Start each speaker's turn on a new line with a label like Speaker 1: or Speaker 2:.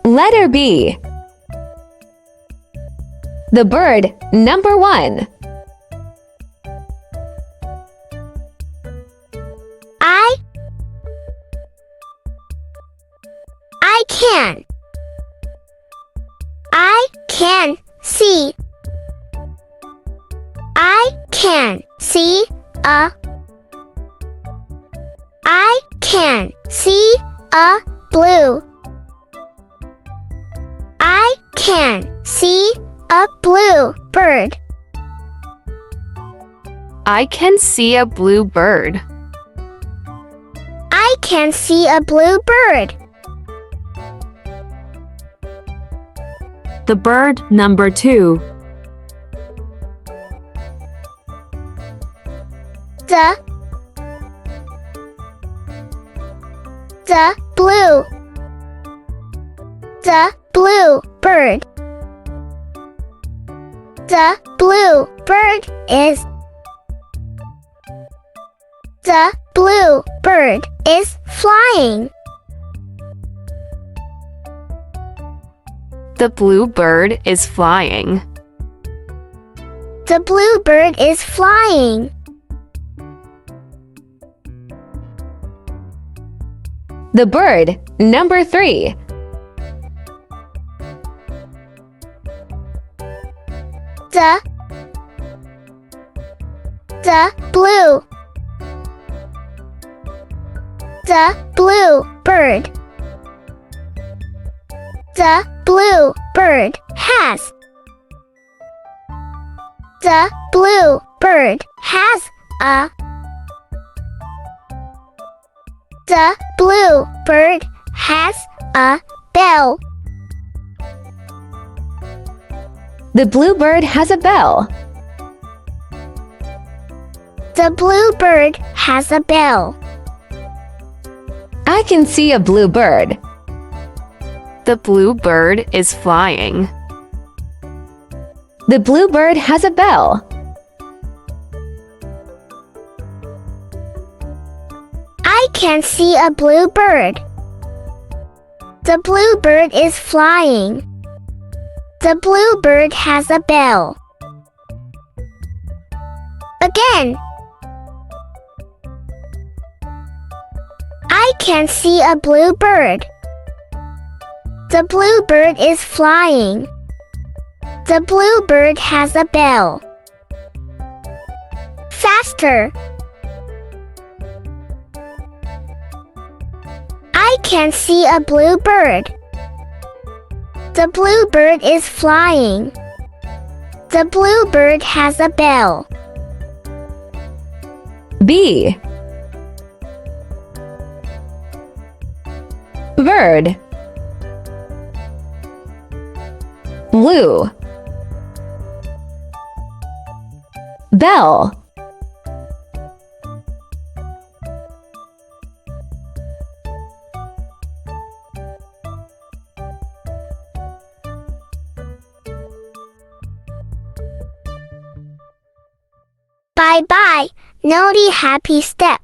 Speaker 1: Letter B. The bird number 1.
Speaker 2: I can see. I can see a blue. I can see a blue bird.
Speaker 1: I can see a blue bird.
Speaker 2: I can see a blue bird.
Speaker 1: The bird number 2.
Speaker 2: The blue bird. The blue bird is flying.
Speaker 1: The blue bird is flying.
Speaker 2: The blue bird is flying.
Speaker 1: The bird number 3.
Speaker 2: The blue bird. The blue bird has a The blue bird has a bell.
Speaker 1: The blue bird has a bell.
Speaker 2: The blue bird has a bell.
Speaker 1: I can see a blue bird. The blue bird is flying. The blue bird has a bell.
Speaker 2: I can see a blue bird. The blue bird is flying. The blue bird has a bell. Again. I can see a blue bird. The blue bird is flying. The blue bird has a bell. Faster. I can see a blue bird. The blue bird is flying. The blue bird has a bell.
Speaker 1: B. Bird. Blue. Bell.
Speaker 2: Bye-bye, naughty happy step.